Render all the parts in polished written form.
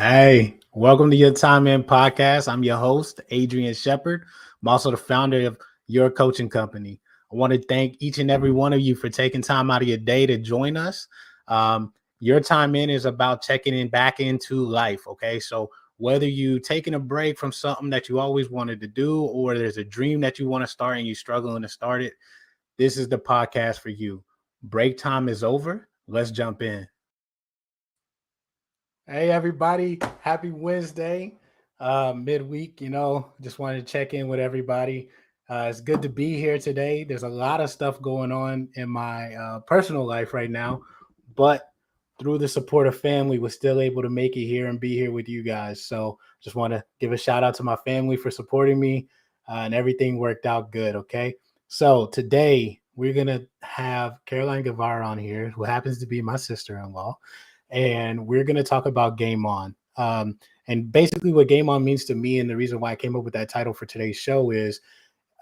Hey, welcome to your Time In podcast. I'm your host, Adrian Shepard. I'm also the founder of Your Coaching Company. I want to thank each and every one of you for taking time out of your day to join us. Your Time In is about checking in back into life. Okay, so whether you taking a break from something that you always wanted to do, or there's a dream that you want to start and you're struggling to start it, this is the podcast for you. Break time is over. Let's jump in. Hey everybody, happy Wednesday, midweek. Just wanted to check in with everybody. It's good to be here today. There's a lot of stuff going on in my personal life right now, but through the support of family, we're still able to make it here and be here with you guys. So just want to give a shout out to my family for supporting me, and everything worked out good. Okay, so today we're gonna have Caroline Guevara on here, who happens to be my sister-in-law, and we're going to talk about Game On. And basically, what Game On means to me, and the reason why I came up with that title for today's show is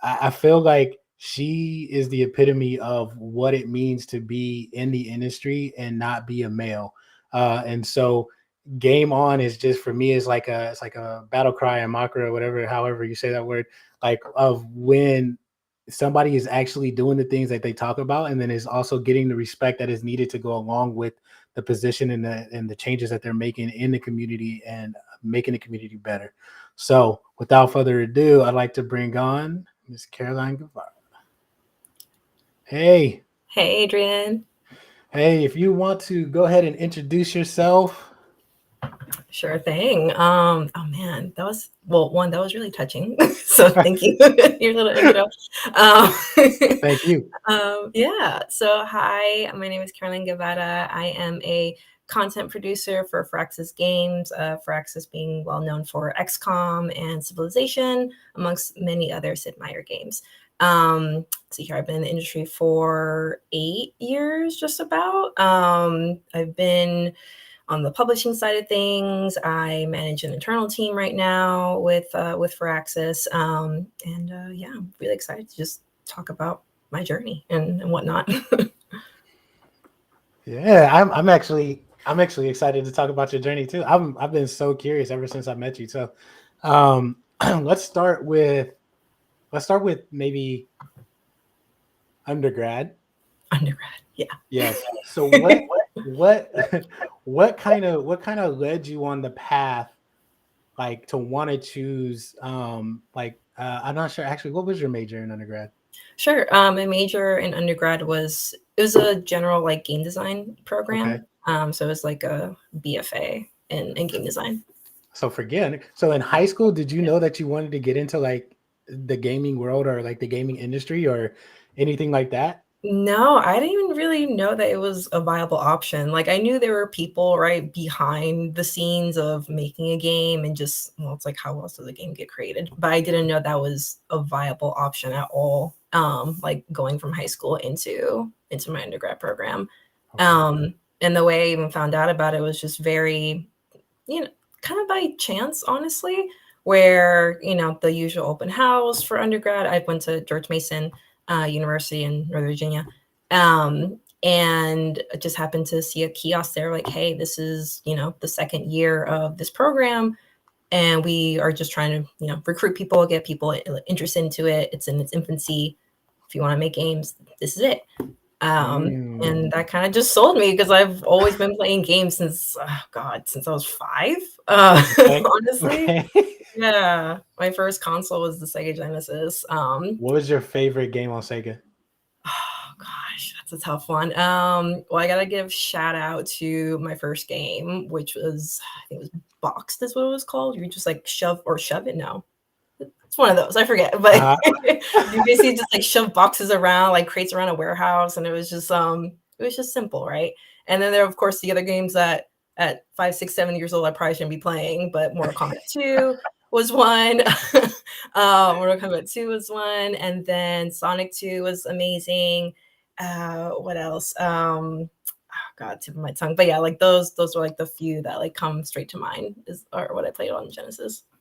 I feel like she is the epitome of what it means to be in the industry and not be a male. And so, Game On is just for me is like a battle cry, a mockery, or whatever, however you say that word, like of when somebody is actually doing the things that they talk about, and then is also getting the respect that is needed to go along with the position and the changes that they're making in the community and making the community better. So without further ado, I'd like to bring on Miss Caroline Guevara. Hey. Hey, Adrian. Hey, if you want to go ahead and introduce yourself. Sure thing. Oh man, that was really touching. So thank you. Your little intro. Thank you. Yeah. So hi, my name is Caroline Guevara. I am a content producer for Firaxis Games. Firaxis being well known for XCOM and Civilization, amongst many other Sid Meier games. See here, I've been in the industry for 8 years, just about. I've been on the publishing side of things. I manage an internal team right now with Firaxis, yeah, I'm really excited to just talk about my journey and whatnot. Yeah, I'm actually excited to talk about your journey too. I've been so curious ever since I met you. So, let's start with maybe undergrad. Undergrad, yeah. Yes. So what what kind of led you on the path like to want to choose I'm not sure actually, what was your major in undergrad? Sure. My major in undergrad was a general like game design Okay. program. So it was like a BFA in game design. So in high school, did you know that you wanted to get into like the gaming world or like the gaming industry or anything like that? No, I didn't even really know that it was a viable option. Like I knew there were people right behind the scenes of making a game and just, well, it's like how else does a game get created? But I didn't know that was a viable option at all. Like going from high school into my undergrad program. Okay. And the way I even found out about it was just very, kind of by chance, honestly, where, the usual open house for undergrad. I went to George Mason University in Northern Virginia. And I just happened to see a kiosk there like, hey, this is, the second year of this program. And we are just trying to, recruit people, get people interested into it. It's in its infancy. If you want to make games, this is it. And that kind of just sold me because I've always been playing games since I was 5. Okay. Honestly. Okay. Yeah. My first console was the Sega Genesis. What was your favorite game on Sega? Oh gosh, that's a tough one. Well, I gotta give shout out to my first game, which was I think it was Boxed is what it was called. You just like shove it. No. It's one of those. I forget. But you basically just like shove boxes around, like crates around a warehouse, and it was just simple, right? And then there are of course the other games that at 5, 6, 7 years old I probably shouldn't be playing, but Mortal Kombat 2 was one. Mortal Kombat 2 was one, and then Sonic 2 was amazing. What else? Oh God, tip of my tongue. But yeah, like those were like the few that like come straight to mind are what I played on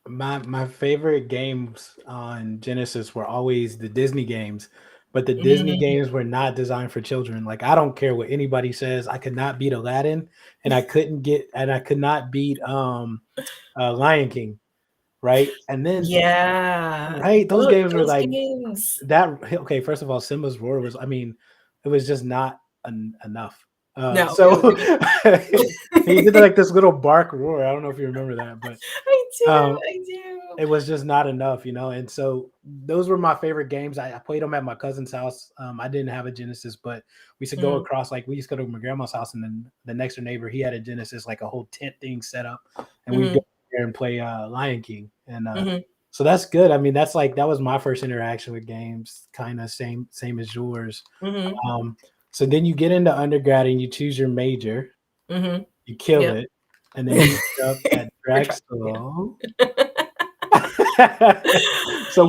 My favorite games on Genesis were always the Disney games but the Disney games were not designed for children. Like, I don't care what anybody says. I could not beat Aladdin, and I could not beat Lion King, right? And then Yeah. right, those games were Those like games. that. Okay, first of all, Simba's roar was, I mean, it was just not enough. No, it was So he did ridiculous. like this little bark roar. I don't know if you remember that, but I do, um, I do. it was just not enough, And so those were my favorite games. I played them at my cousin's house. I didn't have a Genesis, but we used to go Mhm, across, like we used to go to my grandma's house, and then the next door neighbor, he had a Genesis, like a whole tent thing set up, and we'd go mhm, there and play Lion King. And mhm, so that's good. I mean, that was my first interaction with games, kind of same as yours. mhm, Um, so then you get into undergrad and you choose your major, mhm. you kill Yep. it, and then you end up at We're trying, yeah. Drexel. So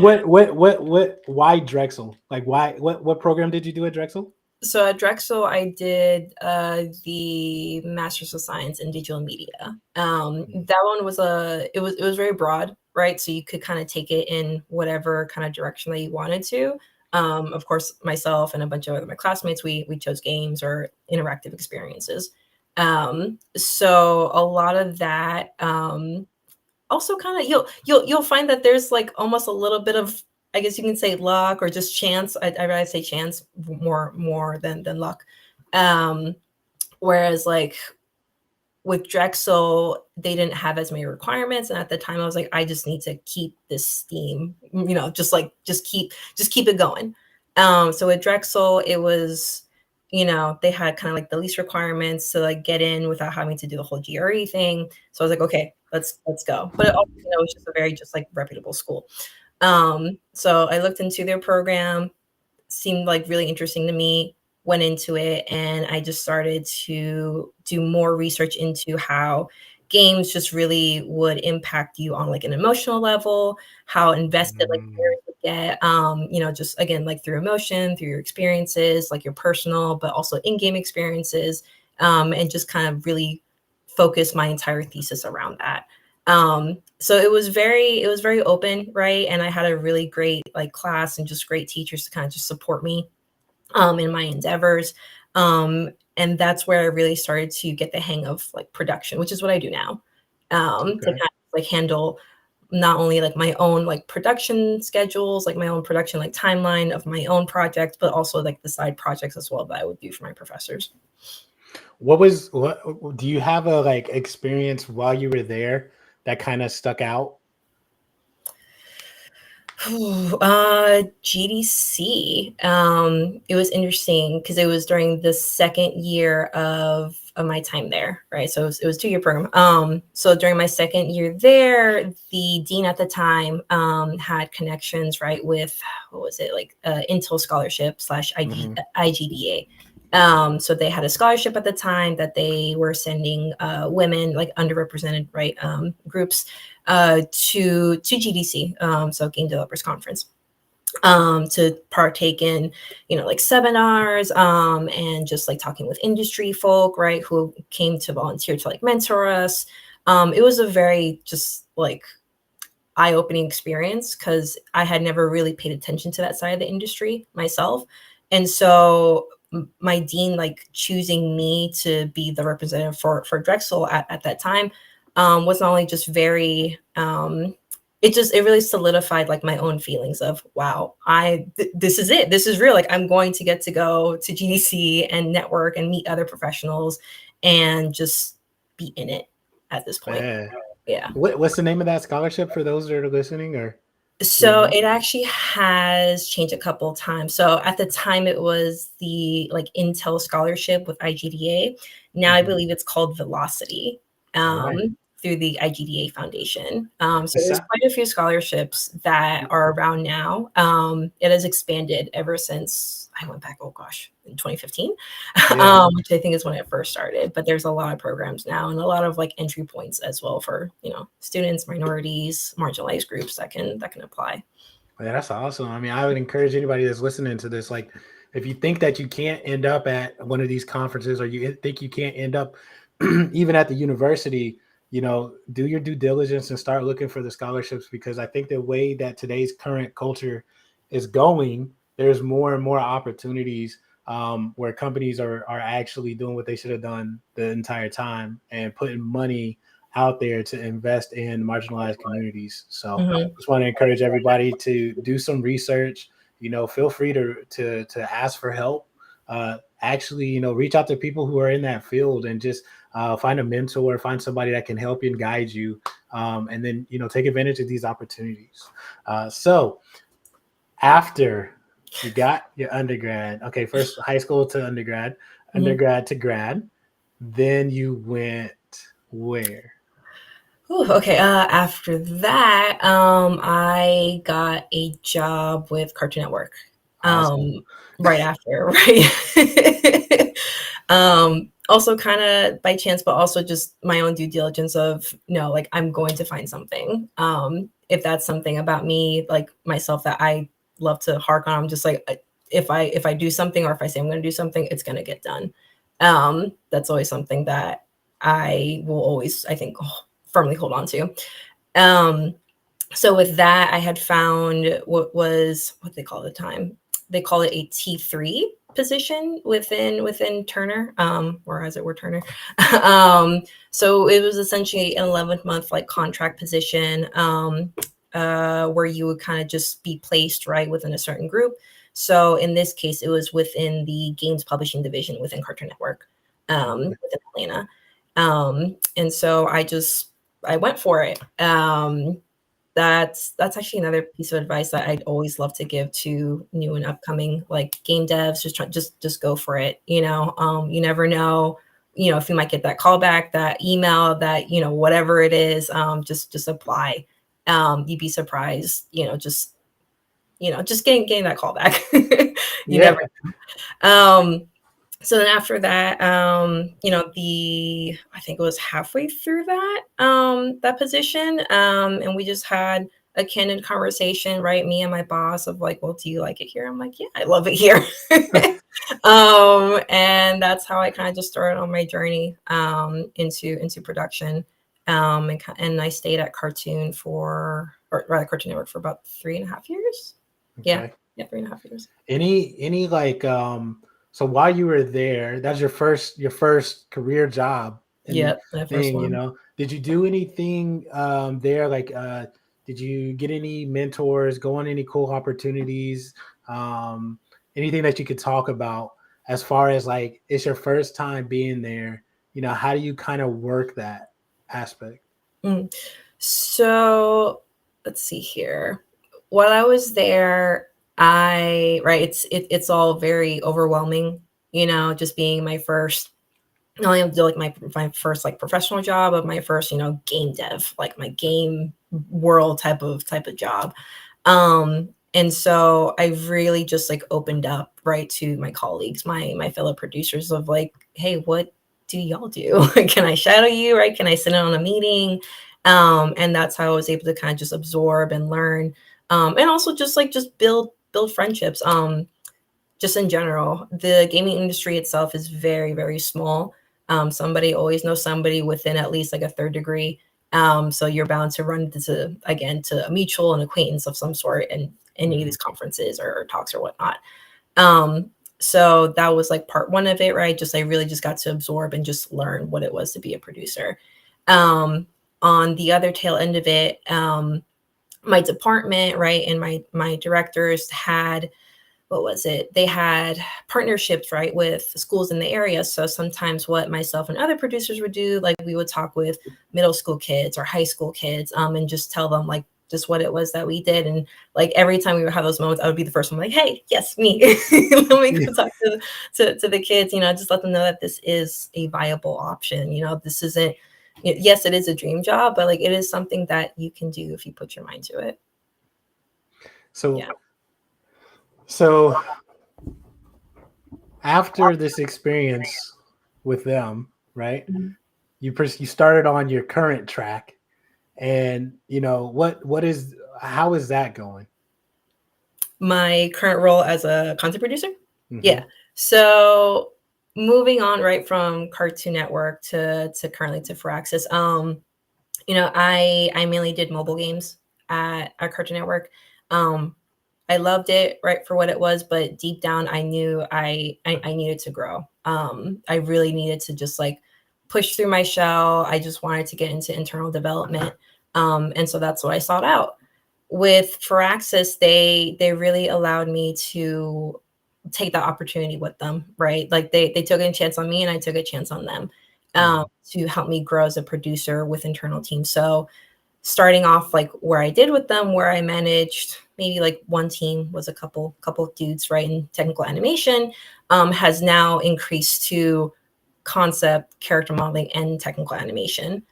why Drexel? Like, what program did you do at Drexel? So at Drexel, I did the Master's of Science in Digital Media. That one was it was very broad, right? So you could kind of take it in whatever kind of direction that you wanted to. Of course, myself and a bunch of other my classmates, we chose games or interactive experiences. So a lot of that. Also kind of you'll find that there's like almost a little bit of, I guess you can say, luck or just chance. I'd rather say chance more than luck. Um, Whereas like with Drexel, they didn't have as many requirements, and at the time I was like, I just need to keep this steam, just keep it going. So with Drexel, it was, they had kind of like the least requirements to like get in without having to do the whole GRE thing. So I was like, okay, let's go. But it also, it was just a very just like reputable school. So I looked into their program, seemed like really interesting to me, went into it, and I just started to do more research into how games just really would impact you on like an emotional level, how invested like Mm, players would get, just again like through emotion, through your experiences, like your personal, but also in-game experiences, and just kind of really focus my entire thesis around that. So it was very open, right? And I had a really great like class and just great teachers to kind of just support me in my endeavors. And that's where I really started to get the hang of like production, which is what I do now. To kind okay. of like handle not only like my own like production schedules, like my own production like timeline of my own projects, but also like the side projects as well that I would do for my professors. What do you have a like experience while you were there that kind of stuck out? GDC. It was interesting because it was during the second year of my time there, right? So it was 2-year program. So during my second year there, the dean at the time had connections, right, with what was it like Intel scholarship slash Mhm. IGDA. So they had a scholarship at the time that they were sending women, like underrepresented, right, groups to GDC, so Game Developers Conference, to partake in, like seminars, and just like talking with industry folk, right, who came to volunteer to like mentor us. It was a very just like eye-opening experience because I had never really paid attention to that side of the industry myself. And so my dean like choosing me to be the representative for Drexel at that time was not only just very it really solidified like my own feelings of wow, this is it, this is real, like I'm going to get to go to GDC and network and meet other professionals and just be in it at this point. Yeah. Yeah. What's the name of that scholarship for those that are listening, or do you So know? it actually has changed a couple of times. So at the time it was the like Intel scholarship with IGDA. Now I Mhm. believe it's called Velocity, All right. through the IGDA Foundation. So It's there's that. quite a few scholarships that are around now. It has expanded ever since I went back, oh gosh, in 2015, Yeah. which I think is when it first started. But there's a lot of programs now and a lot of like entry points as well for, students, minorities, marginalized groups that can apply. Yeah, that's awesome. I mean, I would encourage anybody that's listening to this, like, if you think that you can't end up at one of these conferences, or you think you can't end up even at the university, do your due diligence and start looking for the scholarships, because I think the way that today's current culture is going, there's more and more opportunities where companies are actually doing what they should have done the entire time and putting money out there to invest in marginalized communities. So Mhm. just want to encourage everybody to do some research. Feel free to ask for help. Actually, reach out to people who are in that field and just find a mentor, find somebody that can help you and guide you, and then take advantage of these opportunities. So after you got your undergrad, okay, first high school to undergrad, Mhm. undergrad to grad, then you went where? Ooh, okay. After that, I got a job with Cartoon Network. Awesome. Right after, right? Also kind of by chance, but also just my own due diligence of no, like I'm going to find something. If that's something about me, like myself, that I love to hark on, I'm just like, if I do something or if I say I'm going to do something, it's going to get done. That's always something that I will always, I think, firmly hold on to. Um, so with that, I had found what they call it at the time. They call it a T3 position within Turner, or as it were Turner. So it was essentially an 11th month like contract position, where you would kind of just be placed right within a certain group. So in this case, it was within the games publishing division within Cartoon Network, Okay. within Atlanta. And so I went for it. That's actually another piece of advice that I'd always love to give to new and upcoming like game devs. Just go for it. You never know. If you might get that call back, that email, that whatever it is. Just apply. You'd be surprised. Just getting that call back. You Yeah. never. Um, so then after that, I think it was halfway through that position, and we just had a candid conversation, right? Me and my boss of like, well, do you like it here? I'm like, yeah, I love it here. And that's how I kind of just started on my journey into production. And I stayed at or rather Cartoon Network for about 3.5 years. Yeah, Okay. yeah, 3.5 years. Any like so while you were there, that's your first career job and Yeah, that first thing, one. did you do anything there like did you get any mentors, go on any cool opportunities, um anything that you could talk about as far as like it's your first time being there, how do you kind of work that aspect? Mm. So let's see here. While I was there, it's all very overwhelming, just being my first, not only like my first like professional job, but my first, game dev, like my game world type of job. And so I really just like opened up right to my colleagues, my fellow producers of like, hey, what do y'all do? Can I shadow you? Right? Can I sit in on a meeting? And that's how I was able to kind of just absorb and learn. And also just build friendships. Just in general, the gaming industry itself is very, very small. Somebody always knows somebody within at least like a third degree. So you're bound to run into again to a mutual, an acquaintance of some sort in any of Mhm. these conferences or talks or whatnot. Um, so that was like part one of it, right? I really just got to absorb and just learn what it was to be a producer. Um, on the other tail end of it, my department, right, and my directors had, what was it? They had partnerships, right, with schools in the area. So sometimes what myself and other producers would do, like we would talk with middle school kids or high school kids, and just tell them like just what it was that we did. And like every time we would have those moments, I would be the first one like, hey, yes, me. Let me Yeah. go talk to the kids, just let them know that this is a viable option. This isn't, yes, it is a dream job, but like it is something that you can do if you put your mind to it. so Yeah. so after this experience with them, right? Mhm. You started on your current track, and what is how is that going? My current role as a content producer. Hmm. Yeah. So moving on right from Cartoon Network to currently to Firaxis. I mainly did mobile games at Cartoon Network. Um, I loved it, right, for what it was, but deep down I knew I needed to grow. I really needed to just like push through my shell. I just wanted to get into internal development. And so that's what I sought out. With Firaxis, they really allowed me to take that opportunity with them, right? Like they took a chance on me and I took a chance on them, to help me grow as a producer with internal teams. So starting off like where I did with them, where I managed maybe like one team was a couple of dudes, right, in technical animation, has now increased to concept, character modeling, and technical animation.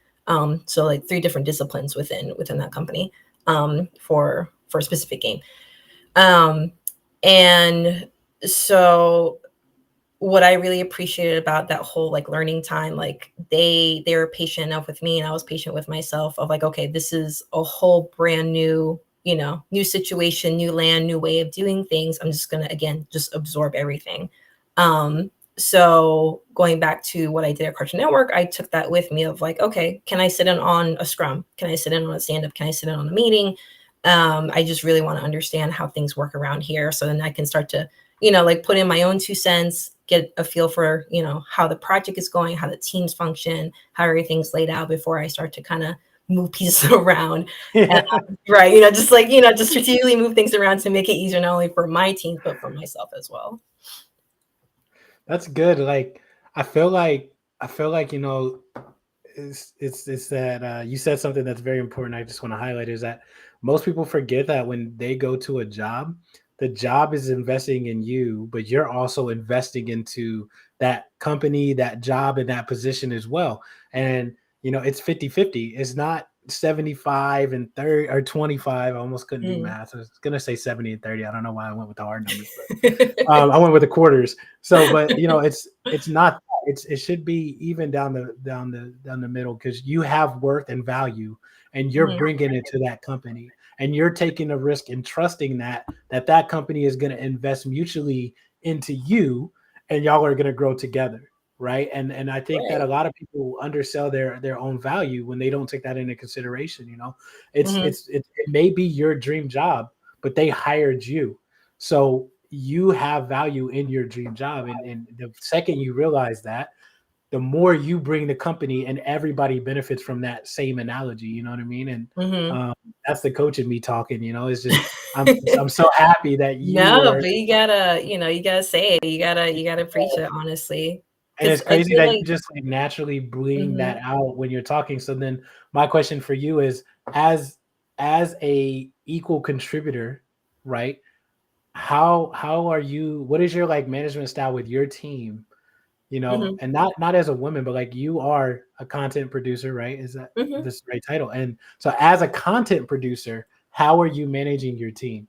So like 3 different disciplines within that company, for a specific game. And so what I really appreciated about that whole like learning time, like they were patient enough with me and I was patient with myself of like, okay, this is a whole brand new, new situation, new land, new way of doing things. I'm just gonna again just absorb everything. So going back to what I did at Cartoon Network, I took that with me of like, okay, can I sit in on a scrum? Can I sit in on a stand-up? Can I sit in on a meeting? I just really want to understand how things work around here. So then I can start to, like put in my own 2 cents, get a feel for, how the project is going, how the teams function, how everything's laid out before I start to kind of move pieces around. Yeah. Right. Just like, just strategically move things around to make it easier, not only for my teams, but for myself as well. That's good. Like I feel like it's that you said something that's very important. I just want to highlight is that most people forget that when they go to a job, the job is investing in you, but you're also investing into that company, that job, and that position as well. And it's 50-50. It's not 75 and 30 or 25. I almost couldn't do math. I was gonna say 70 and 30. I don't know why I went with the hard numbers, but I went with the quarters. So, but it's not. It should be even down the middle because you have worth and value, and you're bringing it to that company, and you're taking a risk and trusting that company is going to invest mutually into you, and y'all are going to grow together, right? And I think that a lot of people undersell their own value when they don't take that into consideration. It may be your dream job, but they hired you, so you have value in your dream job. And the second you realize that, the more you bring the company and everybody benefits from that same analogy. You know what I mean? And that's the coach in me talking, it's just, I'm so happy that but you gotta say it. You gotta preach it, honestly. And it's I crazy feel that like, you just like naturally bring that out when you're talking. So then my question for you is, as a equal contributor, right? How are you, what is your like management style with your team, and not as a woman, but like you are a content producer, right? Is that this the right title? And so as a content producer, how are you managing your team?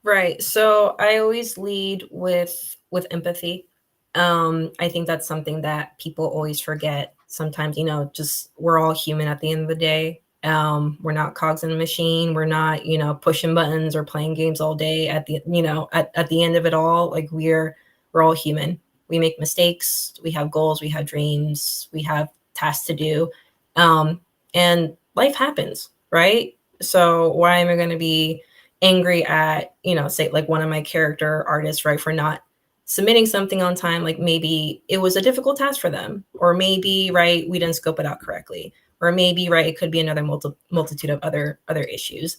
Right. So I always lead with empathy. I think that's something that people always forget. Sometimes, just we're all human at the end of the day. We're not cogs in a machine. We're not, pushing buttons or playing games all day. At the, at the end of it all, like we're all human. We make mistakes. We have goals. We have dreams. We have tasks to do, and life happens, right? So why am I going to be angry at, say like one of my character artists, right, for not submitting something on time? Like maybe it was a difficult task for them, or maybe, right, we didn't scope it out correctly, or maybe, right, it could be another multitude of other issues.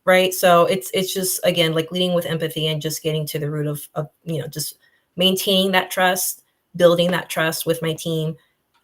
Right. So it's just, again, like leading with empathy and just getting to the root of just maintaining that trust, building that trust with my team.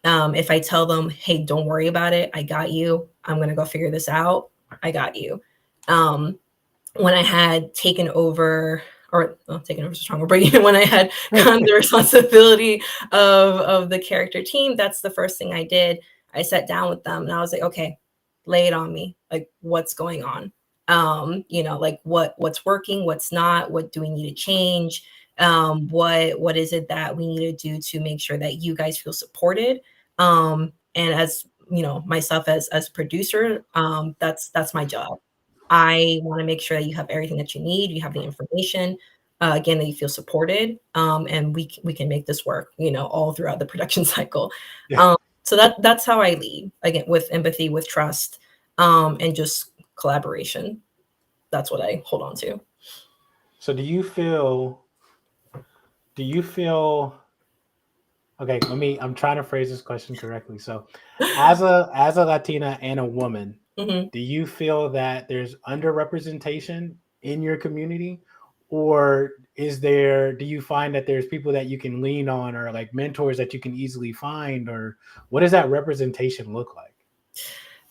If I tell them, hey, don't worry about it, I got you, I'm going to go figure this out, I got you. When I had taken over, or taken over is a strong word, but when I had gotten the responsibility of the character team, that's the first thing I did. I sat down with them and I was like, okay, lay it on me. Like, what's going on? Like what's working, what's not, what do we need to change? What is it that we need to do to make sure that you guys feel supported? And as myself as producer, that's my job. I want to make sure that you have everything that you need, you have the information, again, that you feel supported, and we can make this work, all throughout the production cycle. Yeah. So that's how I lead, again, with empathy, with trust, and just collaboration. that's what I hold on to. So do you feel okay, I'm trying to phrase this question correctly. So as a Latina and a woman, Hmm. do you feel that there's underrepresentation in your community? Or do you find that there's people that you can lean on, or like mentors that you can easily find, or what does that representation look like?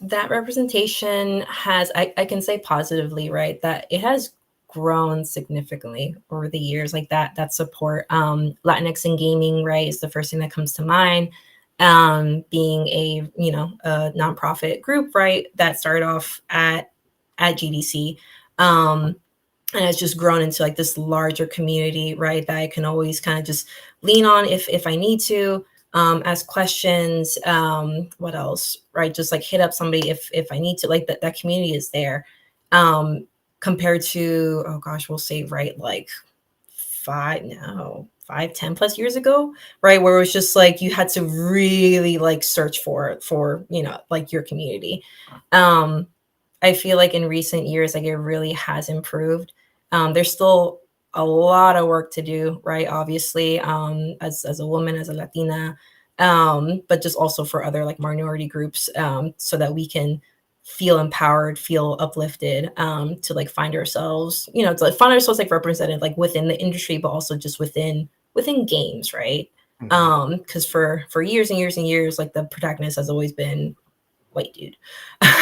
That representation has, I can say positively, right, that it has grown significantly over the years, like that support. Latinx in gaming, right, is the first thing that comes to mind. Being a, a nonprofit group, right, that started off at GDC. And it's just grown into like this larger community, right, that I can always kind of just lean on if I need to, ask questions. What else, right, just like hit up somebody if I need to, like that community is there. um Compared to, oh gosh, we'll say, right, like 5, 10 plus years ago, right, where it was just like you had to really like search for like your community. um I feel like in recent years, like it really has improved. There's still a lot of work to do, right? Obviously, as a woman, as a Latina, but just also for other like minority groups, so that we can feel empowered, feel uplifted, to like find ourselves, to like find ourselves like represented like within the industry, but also just within games, right? Mhm. Because for years and years and years, like the protagonist has always been white dude.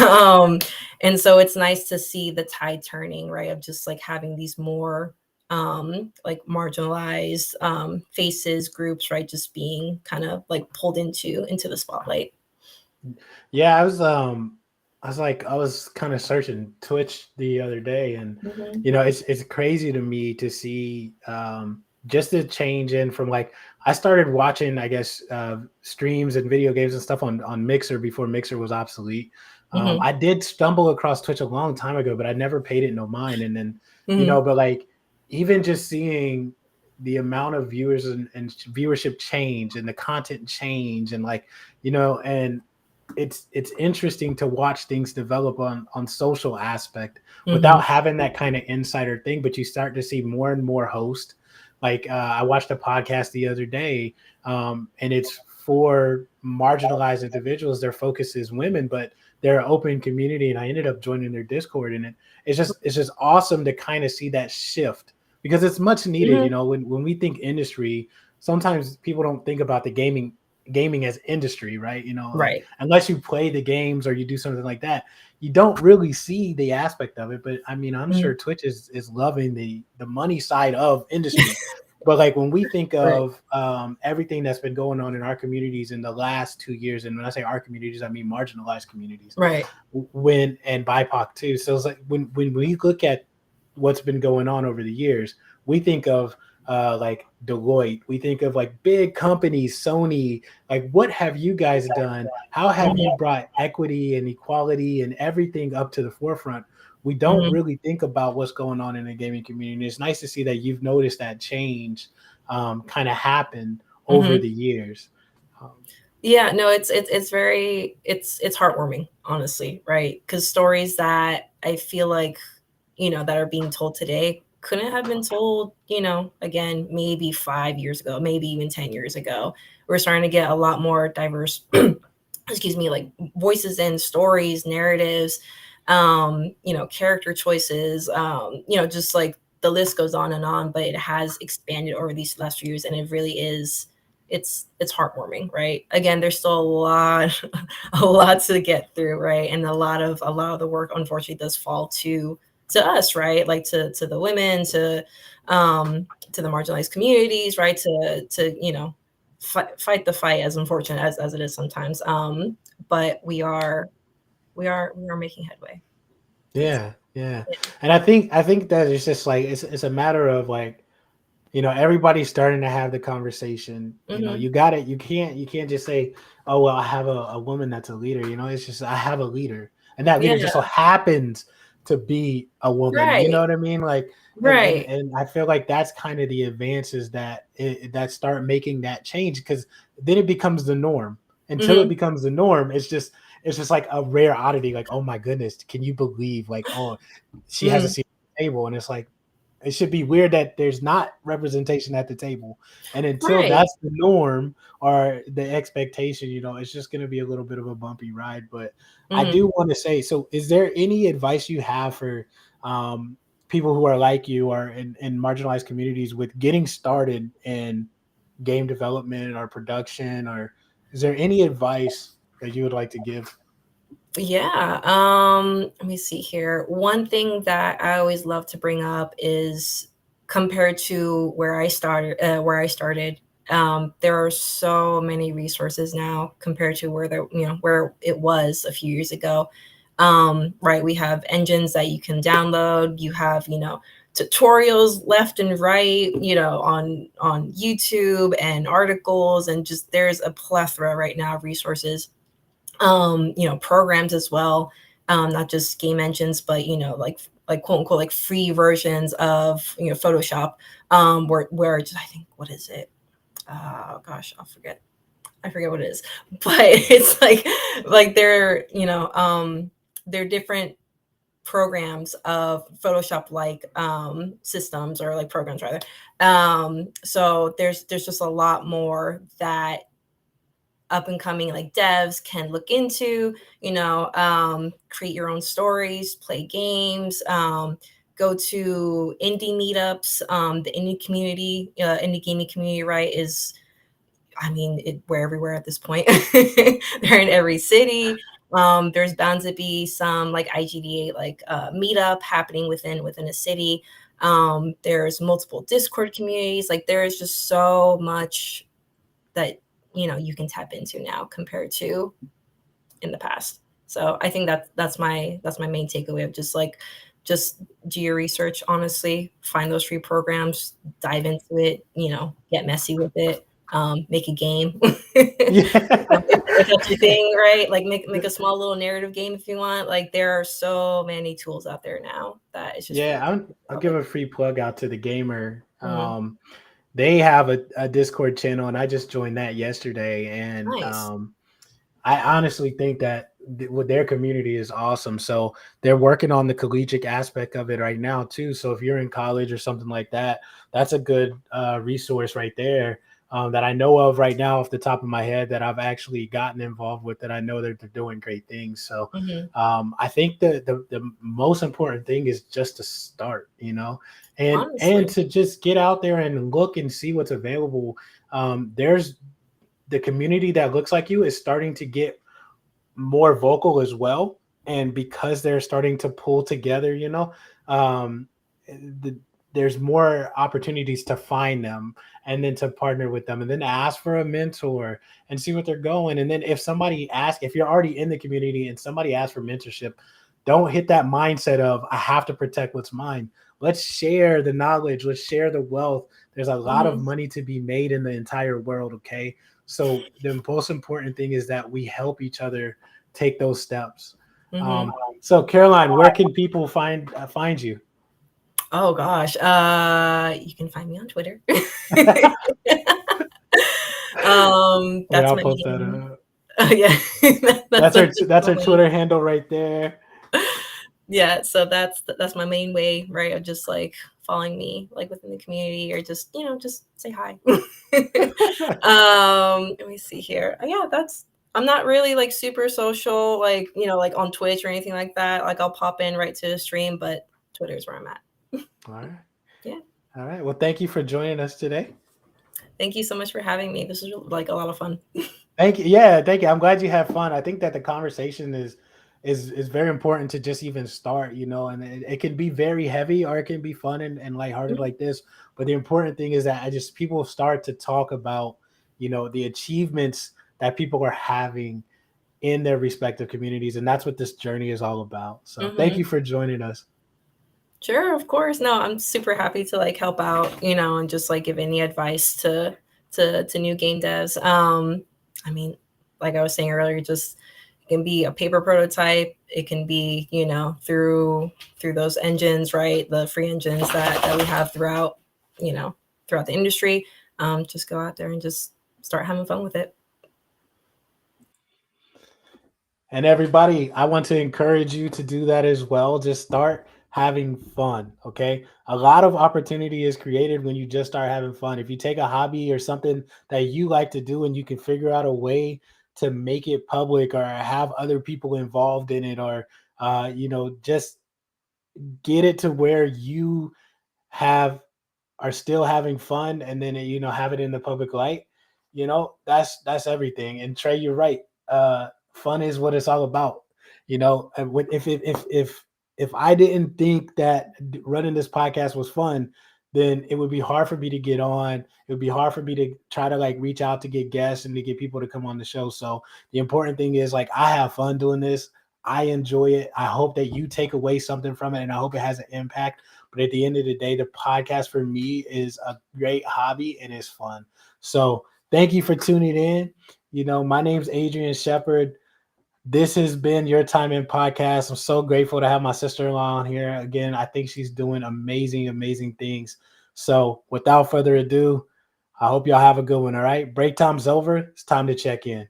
um and so it's nice to see the tide turning, right, of just like having these more like marginalized faces, groups, right, just being kind of like pulled into the spotlight. Yeah, I was kind of searching Twitch the other day, and Hmm. it's crazy to me to see just the change in from like I started watching, I guess, streams and video games and stuff on Mixer before Mixer was obsolete. Hmm. I did stumble across Twitch a long time ago, but I never paid it no mind. And then, Hmm. but like even just seeing the amount of viewers and viewership change and the content change and like, and it's interesting to watch things develop on social aspect Hmm. without having that kind of insider thing. But you start to see more and more hosts. Like I watched a podcast the other day, and it's for marginalized individuals. Their focus is women, but they're an open community, and I ended up joining their Discord, and it's just awesome to kind of see that shift because it's much needed. Hmm. When we think industry, sometimes people don't think about the gaming as industry, right? Like Right. unless you play the games or you do something like that, you don't really see the aspect of it. But I mean, I'm Hmm. sure Twitch is loving the money side of industry. But like when we think Right. of everything that's been going on in our communities in the last 2 years, and when I say our communities, I mean marginalized communities, Right. when and BIPOC too. So it's like when we look at what's been going on over the years, we think of like Deloitte, we think of like big companies, Sony. Like, what have you guys done? How have you Hmm. brought equity and equality and everything up to the forefront? We don't Hmm. really think about what's going on in the gaming community. It's nice to see that you've noticed that change kind of happen over Hmm. the years. Um, Yeah, no, it's very, it's heartwarming, honestly, right? Because stories that I feel like, that are being told today couldn't have been told, again, maybe 5 years ago, maybe even 10 years ago. We're starting to get a lot more diverse, excuse me, like voices and stories, narratives, character choices, just like the list goes on and on, but it has expanded over these last few years, and it really is, it's heartwarming, right? Again, there's still a lot a lot to get through, right? And a lot of the work unfortunately does fall to us, right? Like to the women, to the marginalized communities, right? To fight the fight, as unfortunate as it is sometimes. But we are making headway. It's yeah, yeah, yeah. and I think that it's just like it's a matter of like everybody's starting to have the conversation. Hmm. You got it. You can't just say, oh well, I have a woman that's a leader. It's just I have a leader, and that leader Yeah. just so happens to be a woman. You know Right. what I mean? Like, and Right. and I feel like that's kind of the advances that start making that change, because then it becomes the norm. Until it Hmm. becomes the norm, it's just like a rare oddity. Like, oh my goodness, can you believe? Like, oh, she has a Hmm. scene table, and it's like it should be weird that there's not representation at the table. And until Right. that's the norm or the expectation, it's just going to be a little bit of a bumpy ride. But I Mhm. do want to say, so is there any advice you have for um, people who are like you or in marginalized communities with getting started in game development or production, or is there any advice that you would like to give? Yeah. Let me see here. One thing that I always love to bring up is compared to where I started, there are so many resources now compared to where it was a few years ago. Right. We have engines that you can download. You have, tutorials left and right, on YouTube and articles, and just there's a plethora right now of resources, programs as well, not just game engines, but like quote unquote like free versions of Photoshop, where just I think what is it? Oh gosh, I forget what it is, but it's like they're different programs of Photoshop like systems, or like programs rather. So there's just a lot more that up and coming like devs can look into, create your own stories, play games, go to indie meetups. The indie gaming community, right, is, I mean, we're everywhere at this point. They're in every city. There's bound to be some like IGDA like meetup happening within a city. There's multiple Discord communities. Like there is just so much that you can tap into now compared to in the past. So I think that's my main takeaway of just do your research honestly, find those free programs, dive into it, get messy with it, make a game. Yeah. If that's your thing, right? Like make a small little narrative game if you want. Like there are so many tools out there now that it's just free. Yeah, I'll give a free plug out to the gamer. Mhm. They have a Discord channel, and I just joined that yesterday. And Nice. I honestly think that with their community is awesome. So they're working on the collegiate aspect of it right now too. So if you're in college or something like that, that's a good resource right there, that I know of right now off the top of my head that I've actually gotten involved with. That I know that they're doing great things. So Hmm. I think the most important thing is just to start, and Honestly. to just get out there and look and see what's available. There's the community that looks like you is starting to get more vocal as well, and because they're starting to pull together, um, the, there's more opportunities to find them, and then to partner with them, and then ask for a mentor and see what they're going. And then if you're already in the community and somebody asks for mentorship, don't hit that mindset of I have to protect what's mine. Let's share the knowledge, let's share the wealth. There's a lot of Hmm. money to be made in the entire world. Okay, so the most important thing is that we help each other take those steps. Hmm. So Caroline, where can people find you? Oh gosh. You can find me on Twitter. Wait, That's I'll my post that main. up. Yeah, that's That's the her. main That's her way. Twitter handle right there. Yeah, so that's my main way, right? Of just like following me like within the community, or just just say hi. Let me see here. Yeah, I'm not really like super social, like like on Twitch or anything like that. Like I'll pop in right to the stream, but Twitter is where I'm at. All right. Yeah. All right. Well, thank you for joining us today. Thank you so much for having me. This is like a lot of fun. Thank you. Yeah, thank you. I'm glad you had fun. I think that the conversation is very important to just even start, and it can be very heavy or it can be fun and lighthearted Mhm. like this. But the important thing is that I just people start to talk about, the achievements that people are having in their respective communities. And that's what this journey is all about. So thank Mhm. you for joining us. Sure, of course. No, I'm super happy to like help out, and just like give any advice to new game devs. I mean, like I was saying earlier, just it can be a paper prototype. It can be, through those engines, right? The free engines that we have you know, throughout the industry. Just go out there and just start having fun with it. And everybody, I want to encourage you to do that as well. Just start having fun. Okay. A lot of opportunity is created when you just start having fun. If you take a hobby or something that you like to do and you can figure out a way to make it public or have other people involved in it, or, just get it to where you have are still having fun, and then have it in the public light, that's everything. And Trey, you're right. Fun is what it's all about. And if I didn't think that running this podcast was fun, then it would be hard for me to get on. It would be hard for me to try to like reach out to get guests and to get people to come on the show. So the important thing is, like, I have fun doing this. I enjoy it. I hope that you take away something from it, and I hope it has an impact. But at the end of the day, the podcast for me is a great hobby and it's fun. So thank you for tuning in. My name's Adrian Shepard. This has been Your Time in Podcast. I'm so grateful to have my sister-in-law on here. Again, I think she's doing amazing, amazing things. So without further ado, I hope y'all have a good one. All right. Break time's over. It's time to check in.